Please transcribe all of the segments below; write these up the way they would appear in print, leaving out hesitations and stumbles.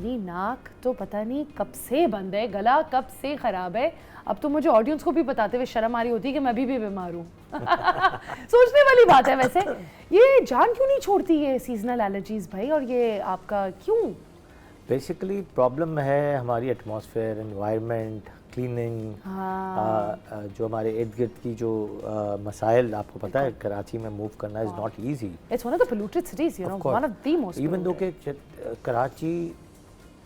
मेरी नाक तो पता नहीं कब से बंद है, गला कब से खराब है। अब तो मुझे ऑडियंस को भी बताते हुए शर्म आ रही होती है कि मैं अभी भी बीमार हूँ। सोचने वाली बात है वैसे, ये जान क्यों नहीं छोड़ती ये सीजनल एलर्जीज भाई, और ये आपका क्यों? बेसिकली प्रॉब्लम है हमारी एटमॉस्फेयर, एनवायरनमेंट, क्लीनिंग, जो हमारे इर्द गिर्द की जो मसाइल, आपको पता है कराची में मूव करना is not easy. It's one of the polluted cities, you know, one of the most. Even though कि कराची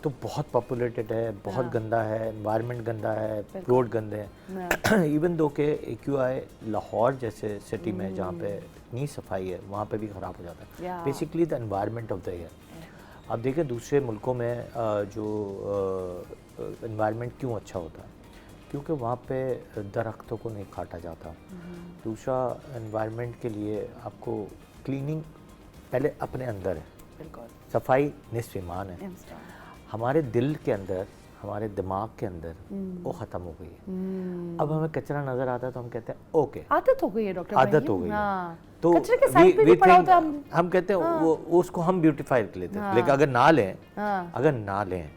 तो बहुत पॉपुलेटेड है, बहुत गंदा है, एनवायरनमेंट गंदा है, रोड गंदे हैं। इवन दो के AQI लाहौर जैसे सिटी में जहाँ पे इतनी सफाई है वहाँ पे भी ख़राब हो जाता है। Basically the environment of the air. अब देखें दूसरे मुल्कों में जो एनवायरनमेंट क्यों अच्छा होता है, क्योंकि वहाँ पे दरख्तों को नहीं काटा जाता। दूसरा, एनवायरनमेंट के लिए आपको क्लीनिंग पहले अपने अंदर है, सफाई निस्फ़ ईमान है। हमारे दिल के अंदर, हमारे दिमाग के अंदर वो ख़त्म हो गई है। अब हमें कचरा नज़र आता है तो हम कहते हैं ओके, आदत हो गई है डॉक्टर, आदत हो गई है। तो हम कहते हैं वो उसको हम ब्यूटीफाई कर लेते हैं। लेकिन अगर ना लें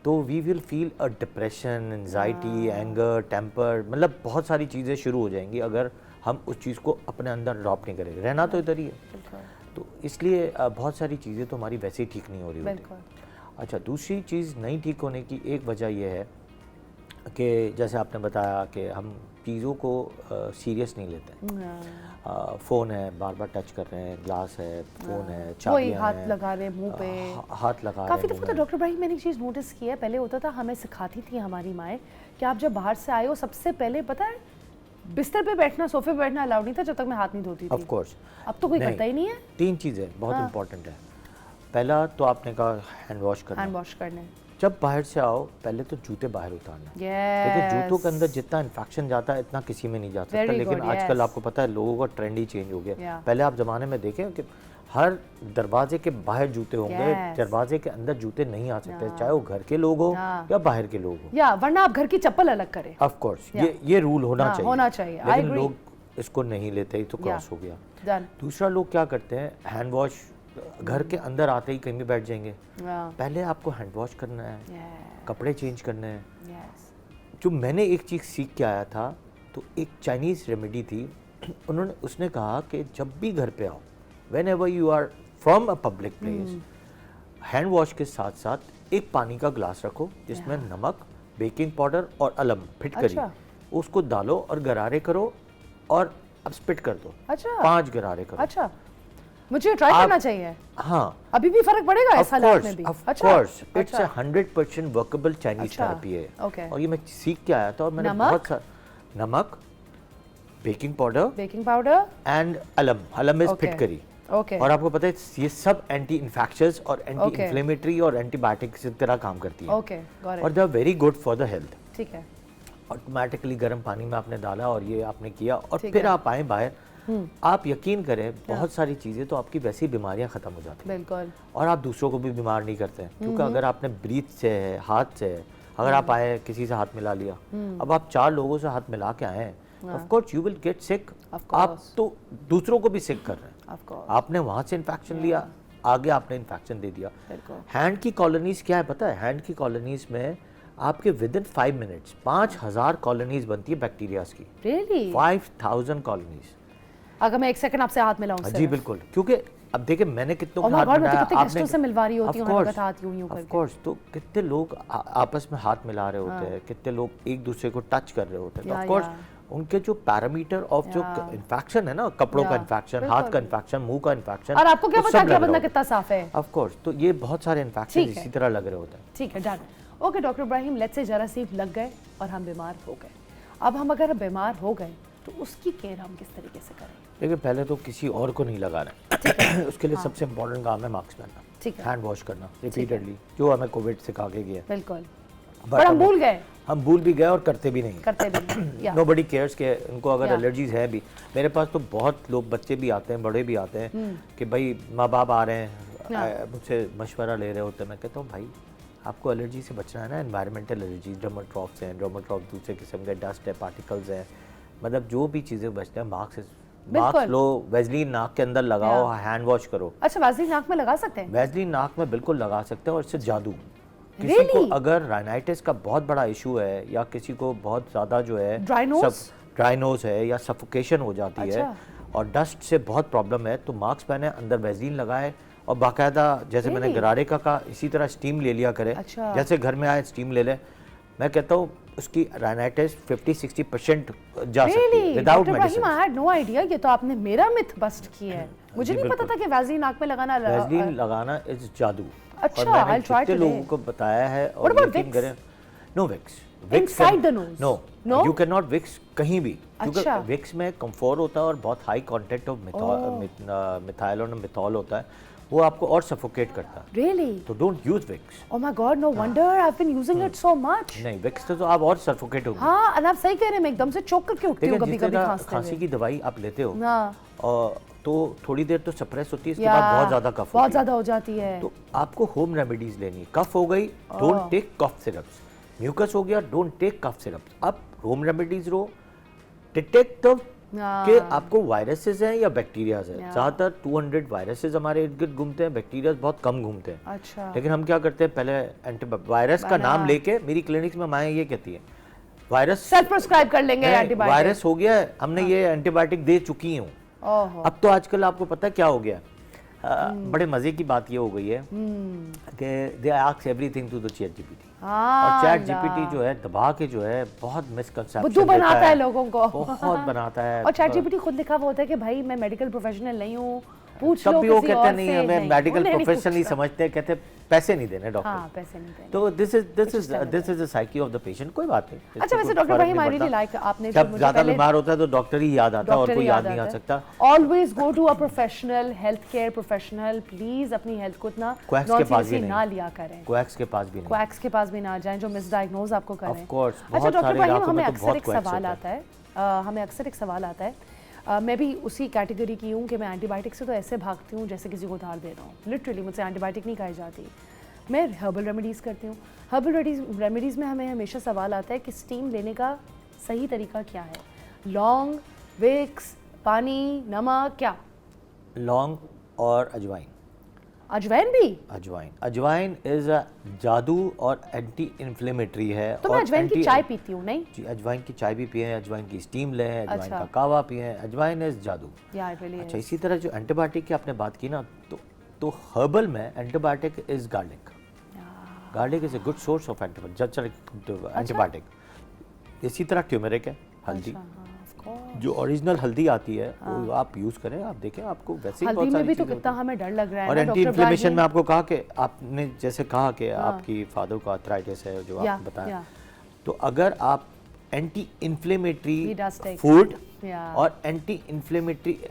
तो we will feel a depression, anxiety, anger, temper, मतलब बहुत सारी चीज़ें शुरू हो जाएंगी अगर हम उस चीज़ को अपने अंदर अडॉप्ट नहीं करेंगे। रहना तो इधर ही है, तो इसलिए बहुत सारी चीज़ें तो हमारी वैसे ही ठीक नहीं हो रही होती। अच्छा, दूसरी चीज़ नहीं ठीक होने की एक वजह यह है कि जैसे आपने बताया कि हम चीज़ों को सीरियस नहीं लेते। फ़ोन है, बार बार टच कर रहे हैं, ग्लास है, फ़ोन है, चाबियां हाथ हैं, लगा रहे मुंह पे, हाथ लगा काफ़ी रहे दफ़ा। तो डॉक्टर भाई मैंने एक चीज़ नोटिस की है, पहले होता था, हमें सिखाती थी हमारी माएँ कि आप जब बाहर से आए हो सबसे पहले पता है बिस्तर पे बैठना, सोफे पे बैठना अलाउड नहीं था जब तक मैं हाथ नहीं धोती थी। Of course. अब तो कोई करता ही नहीं है। 3 चीज़ें बहुत इंपॉर्टेंट है। पहला तो आपने कहा हैंड वॉश करने। जब बाहर से आओ पहले तो जूते बाहर उतारना। देखिए जूतों के अंदर जितना इन्फेक्शन जाता है इतना किसी में नहीं जा सकता। लेकिन आजकल आपको पता है लोगों का ट्रेंड ही चेंज हो गया। पहले आप ज़माने में देखें कि हर दरवाजे के बाहर जूते होंगे, दरवाजे के अंदर जूते नहीं आ सकते, चाहे वो घर के लोग हो या बाहर के लोग हो, या वरना आप घर की चप्पल अलग करें। ऑफ कोर्स ये रूल होना चाहिए। लेकिन लोग इसको नहीं लेते, ही तो क्रॉस हो गया। दूसरा, लोग क्या करते हैं, हैंड वॉश घर के अंदर आते ही कहीं भी बैठ जाएंगे। पहले आपको हैंड वॉश करना है, कपड़े चेंज करने हैं। जो मैंने एक चीज़ सीख के आया था, तो एक चाइनीज़ रेमेडी थी, उसने कहा कि जब भी घर पे आओ, whenever you are from a public place, hand wash के साथ साथ एक पानी का ग्लास रखो जिसमें नमक, बेकिंग पाउडर और अलम फिटकरी, उसको डालो और गरारे करो और अब स्पिट कर दो। 5 गरारे करो। अच्छा, मुझे ट्राई करना चाहिए। हाँ, अभी भी फर्क पड़ेगा ऐसा हालत में भी? Of course, it's a 100% workable Chinese therapy है। और ये मैं सीख के आया था, और मैंने बहुत सारा नमक, baking powder and alum is फिटकरी। और आपको पता है ये सब एंटी इन्फेक्शंस और एंटी इन्फ्लेमेटरी और एंटीबायोटिक्स की तरह काम करती है। और they are very good for the health. ठीक है। ऑटोमेटिकली गर्म पानी में आपने डाला और ये आपने किया, और फिर आप आए बाहर, आप यकीन करें बहुत सारी चीज़ें तो आपकी वैसी बीमारियां ख़त्म हो जाती हैं। बिल्कुल। और आप दूसरों को भी बीमार नहीं करते, क्योंकि अगर आपने ब्रीथ से है, हाथ से है, अगर आप आए किसी से हाथ मिला लिया, अब आप 4 लोगों से हाथ मिला के आए, of course you will get sick. आप तो दूसरों को भी सिक कर रहे हैं। आपने वहाँ से इन्फेक्शन लिया, आगे आपने इन्फेक्शन दे दिया। हैंड की कॉलोनीज क्या है पता है? हैंड की कॉलोनीज में आपके विद इन 5 मिनट्स 5000 कॉलोनीज बनती है बैक्टीरियाज की। Really? 5000 कॉलोनीज। अगर मैं 1 सेकंड आपसे हाथ मिलाऊं? जी बिल्कुल, क्योंकि अब देखिए मैंने कितनों को हाथ मिलाया, आपने से मिलवा रही होती हूं, हाथ यूं यूं करके। ऑफ कोर्स, तो कितने लोग आपस में हाथ मिला रहे होते हैं, कितने लोग एक दूसरे को टच कर रहे होते हैं। तो ऑफ कोर्स उनके जो पैरामीटर ऑफ जो इन्फेक्शन है ना, कपड़ों का इन्फेक्शन, हाथ का इन्फेक्शन, मुंह का इन्फेक्शन, और आपको क्या पता क्या बंदा कितना साफ है? ऑफ कोर्स, तो ये बहुत सारे इन्फेक्शन इसी तरह लग रहे होते हैं। ठीक है, done. Okay doctor Ibrahim, let's say जरासीम लग गए और हम बीमार हो गए। अब हम अगर बीमार हो गए तो उसकी केयर हम किस तरीके से करें? देखिए पहले तो किसी और को नहीं लगाना है। उसके लिए सबसे इम्पोर्टेंट काम है मास्क पहनना, हैंड वॉश करना रिपीटेडली, जो हमें कोविड सिखा के गया। बिल्कुल, पर हम भूल गए। हम भूल भी गए और करते भी नहीं। नोबडी केयर्स के उनको अगर एलर्जीज है भी। मेरे पास तो बहुत लोग, बच्चे भी आते हैं, बड़े भी आते हैं कि भाई माँ बाप आ रहे हैं, मुझसे मशवरा ले रहे होते हैं। मैं कहता हूँ भाई आपको एलर्जी से बचना है ना, एनवायरमेंटल एलर्जी, डर्माटॉक्स हैं, डर्माटॉक्स दूसरे किस्म के, डस्ट है, पार्टिकल्स हैं, मतलब जो भी चीज़ें बचते हैं, मास्क लो, वैसलीन नाक के अंदर लगाओ, हैंड वॉश करो। अच्छा, वैसलीन नाक में लगा सकते हैं? वैसलीन नाक में बिल्कुल लगा सकते हैं, और इससे जादू किसी Really? को अगर राइनाइटिस का बहुत बड़ा इशू है या किसी को बहुत ज़्यादा जो है ड्राई नोज है या सफोकेशन हो जाती है अच्छा। और डस्ट से बहुत प्रॉब्लम है तो मास्क पहने, अंदर वैज़लीन लगाए और बाकायदा जैसे मैंने Really? गरारे का कहा इसी तरह स्टीम ले लिया करे। अच्छा। जैसे घर में आए स्टीम ले ले। मैं कहता हूँ उसकी राइनाइटिस 50-60% जा सकती है without medicine. I had no idea, ये तो आपने मेरा मिथ बस्ट किया है। मुझे नहीं पता था कि वैज़लीन नाक में लगाना वैज़लीन लगाना इज जादू। अच्छा, और मैंने I'll try कितने today. लोगों को बताया है What और about यकीन Vicks? करें, no Vicks Inside the nose? No No? You can not Vicks कहीं भी, क्योंकि अच्छा। विक्स में कंफोर होता है और बहुत हाई कंटेंट ऑफ मिथाइल और मिथॉल होता है, वो आपको और सफोकेट करता है। Really? तो don't use Vicks. Oh my God, no wonder I've been using it so much. नहीं, विक्स तो आप और सफोकेट होंगे। हाँ, और आप सही कह रहे हैं, मैं एकदम से चोक करके उठती हूँ देखिए जिस कभी-कभी तरह खांसी हुए। की दवाई आप लेते हो हाँ, और तो थोड़ी देर तो सप्रेस होती है, इसके या, बाद बहुत ज्यादा कफ बहुत होती है। ज्यादा हो जाती है। तो आपको होम रेमेडीज लेनी है। कफ हो गई, don't take cough syrups. Mucus हो गया, डोंट टेक कफ सिरप्स। अब होम रेमेडीज रो डिटेक्ट कि आपको वायरसेस हैं या बैक्टीरियाज हैं। ज़्यादातर 200 वायरसेस हमारे इर्द गिर्द घूमते हैं, बैक्टीरियाज बहुत कम घूमते हैं। अच्छा। लेकिन हम क्या करते हैं, पहले वायरस का नाम लेके, मेरी क्लिनिक्स में माएँ ये कहती है वायरस सेल्फ प्रिस्क्राइब कर लेंगे एंटीबायोटिक। वायरस हो गया है, हमने ये एंटीबायोटिक दे चुकी हूँ। अब तो आजकल आपको पता है क्या हो गया, बड़े मजे की बात ये हो गई है कि they ask everything to the ChatGPT. और चैट जीपीटी जो है दबा के जो है बहुत मिसकंसेप्शन बुद्धू बनाता है लोगों को, बहुत बनाता है। और चैट जीपीटी खुद लिखा हुआ होता है कि भाई मैं मेडिकल प्रोफेशनल नहीं हूँ, पूछ लो तब भी वो किसी कहते और नहीं से। हमें मेडिकल उन्हें नहीं प्रोफेशन नहीं पूछना। समझते, कहते पैसे नहीं देने डॉक्टर। हाँ, पैसे नहीं देने। तो this is the psyche of the patient. कोई बात नहीं। इससे अच्छा, कोई वैसे डॉक्टर फर्क भाई नहीं हमारे पड़ता। लिए लाइक आपने जो जब मुझे ज्यादा पहले बीमार होता है तो डॉक्टर ही याद आता है और कोई याद नहीं आ सकता। Always go to a professional health care professional. Please अपनी हेल्थ को इतना क्वैक्स के पास भी ना लिया करें, क्वैक्स के पास भी नहीं, क्वैक्स के पास भी ना जाएं जो मिसडायग्नोज आपको करें। Of course. अच्छा डॉक्टर भाई, हमें तो अक्सर एक सवाल आता है, हमें अक्सर एक सवाल आता है, मैं भी उसी कैटेगरी की हूँ कि मैं एंटीबायोटिक से तो ऐसे भागती हूँ जैसे किसी को उधार दे रहा हूँ। लिटरली मुझसे एंटीबायोटिक नहीं खाई जाती। मैं हर्बल रेमेडीज़ करती हूँ। हर्बल रेमेडीज़ में हमें हमेशा सवाल आता है कि स्टीम लेने का सही तरीका क्या है। लौंग, विक्स, पानी, नमक, क्या? लौंग और अजवाइन। अजवाइन भी? अजवाइन इज अ जादू और एंटी इन्फ्लेमेटरी है। तो मैं अजवाइन की चाय पीती हूँ। नहीं जी, अजवाइन की चाय भी पिए, अजवाइन की स्टीम लें, अजवाइन अच्छा। का कावा पिए। अजवाइन इज जादू। really अच्छा, इसी तरह जो एंटीबायोटिक की आपने बात की ना, तो हर्बल में antibiotic is garlic. Garlic is a good source of antibiotic. इसी तरह ट्यूमरिक है, हल्दी। जो ओरिजिनल हल्दी आती है वो आप यूज करें, आप देखें आपको वैसे ही बहुत हल्दी में सारी भी तो चीजें कितना होती हैं। हमें डर लग रहा है और ना एंटी डॉक्टर इन्फ्लेमेशन इब्राहिम। में आपको कहा कि आपने जैसे कहा कि आपकी फादर को आर्थराइटिस है जो आपने बताया, तो अगर आप एंटी इन्फ्लेमेटरी फूड और एंटी इन्फ्लेमेटरी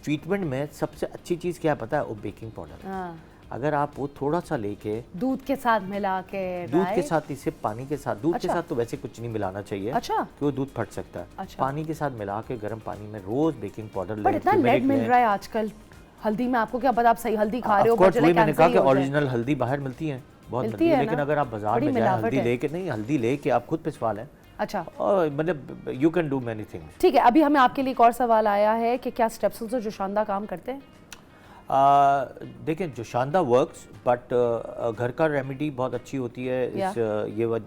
ट्रीटमेंट में सबसे अच्छी चीज क्या पता है? वो बेकिंग पाउडर। अगर आप वो थोड़ा सा लेके दूध के साथ मिला के, दूध के साथ, इसे पानी के साथ, दूध के साथ तो वैसे कुछ नहीं मिलाना चाहिए, अच्छा, कि वो दूध फट सकता है। अच्छा। पानी के साथ मिला के गर्म पानी में रोज बेकिंग पाउडर लें। पर इतना लेड मिल रहा है आजकल हल्दी में, आपको क्या पता आप सही हल्दी खा रहे हो? मैंने कहा कि ओरिजिनल हल्दी बाहर मिलती है, बहुत मिलती है, लेकिन अगर आप बाजार में जाए हल्दी लेके, नहीं हल्दी लेके आप खुद पिसवा लें। अच्छा, मतलब you can do many things. ठीक है, अभी हमें आपके लिए एक और सवाल आया है कि क्या स्टेप्सिल्स और जोशानदा काम करते हैं? देखें, जोशानदा वर्क्स, बट घर का रेमेडी बहुत अच्छी होती है। ये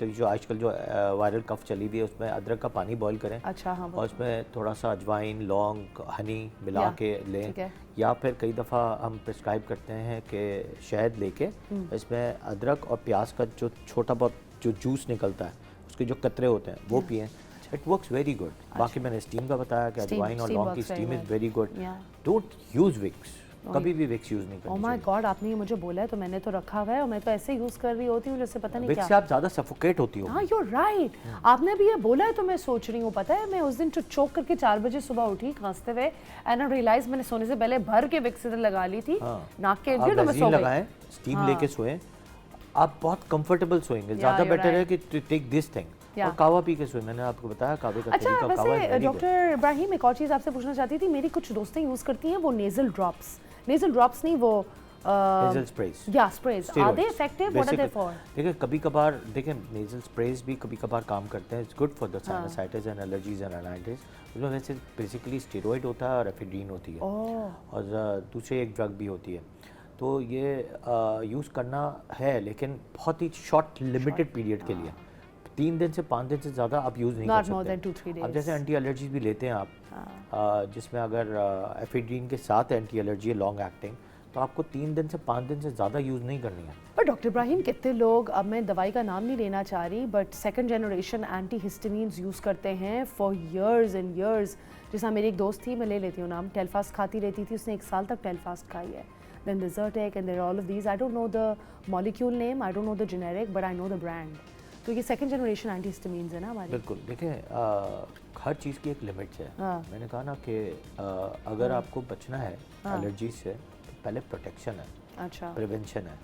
जो आजकल जो वायरल कफ चली हुई है उसमें अदरक का पानी बॉईल करें। अच्छा, हाँ, और उसमें थोड़ा सा अजवाइन, लौंग, हनी मिला के लें, या फिर कई दफ़ा हम प्रिस्क्राइब करते हैं कि शहद लेके इसमें अदरक और प्याज का जो छोटा बहुत जो जूस निकलता है उसके जो कतरे होते हैं वो पिएं। It works very good. बाकी मैंने स्टीम का बताया कि अजवाइन और लौंग की steam is very good. Don't use Vicks, कभी भी विक्स यूज नहीं करनी चाहिए। ओह माय गॉड, आपने ये मुझे बोला है तो मैंने तो रखा हुआ है और मैं तो ऐसे यूज कर रही होती हूँ जैसे पता नहीं क्या। विक्स से आप ज्यादा सफोकेट होती हो। हाँ, यू आर राइट। आपने अभी ये बोला है तो मैं सोच रही हूँ, पता है मैं उस दिन चोक करके 4 बजे सुबह उठी खांसते हुए, एंड आई रियलाइज मैंने सोने से पहले भर के विक्स इधर लगा ली थी नाक के इर्द, तो मैं सो गई। स्टीम लेके सोएं, आप बहुत कंफर्टेबल सोएंगे। ज्यादा बेटर है कि टेक दिस थिंग। और कावा पी के सोए, मैंने आपको बताया कावे का तरीका। अच्छा, वैसे डॉक्टर इब्राहिम एक और चीज़ आपसे पूछना चाहती थी। मेरी कुछ दोस्तें यूज़ करती हैं वो नेजल ड्रॉप्स नहीं, वो नेजल स्प्रेज। या sprays, are they effective? What are they for? देखिए, कभी कभार देखें नेजल स्प्रेज भी कभी कभार काम करते हैं। It's good for the sinusitis and allergies and rhinitis. उसमें वैसे बेसिकली स्टेरॉइड होता है और एफिड्रीन होती है, और दूसरे एक ड्रग भी होती है। तो ये यूज़ करना है, लेकिन बहुत ही शॉर्ट लिमिटेड पीरियड के लिए। 3 दिन से 5 दिन से ज़्यादा आप यूज़ नहीं कर Not सकते। more than 2-3 days. अब जैसे एंटी एलर्जीज भी लेते हैं आप, जिसमें अगर एफिड्रीन के साथ एंटी एलर्जी है लॉन्ग एक्टिंग, तो आपको 3 दिन से 5 दिन से ज़्यादा यूज़ नहीं करनी है। पर डॉक्टर इब्राहिम, कितने लोग, अब मैं दवाई का नाम नहीं लेना चाह रही, but second generation anti histamines use करते हैं फॉर इयर्स एंड इयर्स। जैसा मेरी एक दोस्त थी, मैं ले लेती हूँ नाम, टेलफास्ट खाती रहती थी, उसने 1 साल तक टेलफास्ट खाई है। Then Zyrtec and there are all of these. I don't know the molecule name, I don't know the generic, but I know the brand. तो ये सेकंड जनरेशन एंटीहिस्टामीन्स है ना हमारी। बिल्कुल, देखें हर चीज़ की एक लिमिट है। हाँ। मैंने कहा ना कि अगर आपको बचना है एलर्जी से, तो पहले प्रोटेक्शन है, अच्छा। प्रिवेंशन है,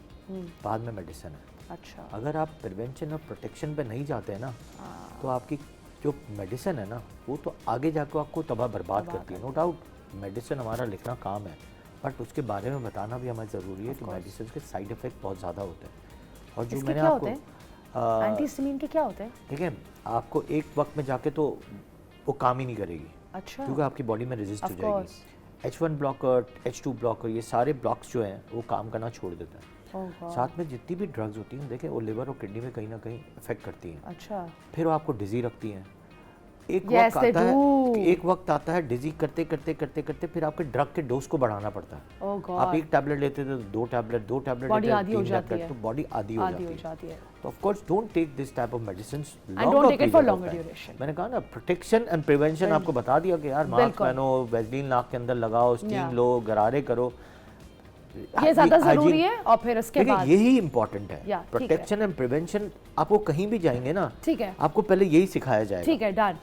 बाद में मेडिसिन है। अच्छा। अगर आप प्रिवेंशन और प्रोटेक्शन पे नहीं जाते हैं ना, तो आपकी जो मेडिसिन है ना, वो तो आगे जाकर आपको तबाह बर्बाद करती है। नो डाउट मेडिसिन हमारा लिखना काम है, बट उसके बारे में बताना भी हमें ज़रूरी है कि मेडिसिन के साइड इफ़ेक्ट बहुत ज़्यादा होते हैं। और जो इसके मैंने क्या आपको होते हैं? एंटीहिस्टामीन के क्या होते हैं? देखिए, आपको एक वक्त में जाके तो वो काम ही नहीं करेगी, अच्छा। क्योंकि आपकी बॉडी में रेजिस्ट हो Of जाएगी। course. H1 blocker, H2 blocker, ये सारे ब्लॉक्स जो हैं वो काम करना छोड़ देते हैं। Oh God. साथ में जितनी भी ड्रग्स होती हैं, देखें वो लिवर और किडनी में कहीं ना कहीं इफेक्ट करती हैं। अच्छा। फिर वो आपको डिजी रखती हैं। एक Yes, वक्त they आता है, do. एक वक्त आता है डिजी करते करते करते करते फिर आपके ड्रग के डोज को बढ़ाना पड़ता है। Oh God. आप एक टैबलेट लेते थे तो 2 टैबलेट, 2 टैबलेट Body लेते आदी हो थे 3 जाती टैबलेट, है। तो बॉडी आदी हो आदी हो जाती जाती है। है। तो of course don't take this type of medicines And don't take it for longer duration. मैंने कहा ना, प्रोटेक्शन एंड प्रिवेंशन आपको बता दिया कि यार मास्क बिल्कुल। पहनो, वैसलीन नाक के अंदर लगाओ, स्टीम Yeah. लो, गरारे करो। ये ज़्यादा हाइजीन- ज़रूरी है, और फिर उसके देखिए, बाद यही इंपॉर्टेंट है। Yeah, ठीक है। प्रोटेक्शन एंड प्रिवेंशन, आपको कहीं भी जाएंगे ना, ठीक है, आपको पहले यही सिखाया जाएगा। ठीक है, डन।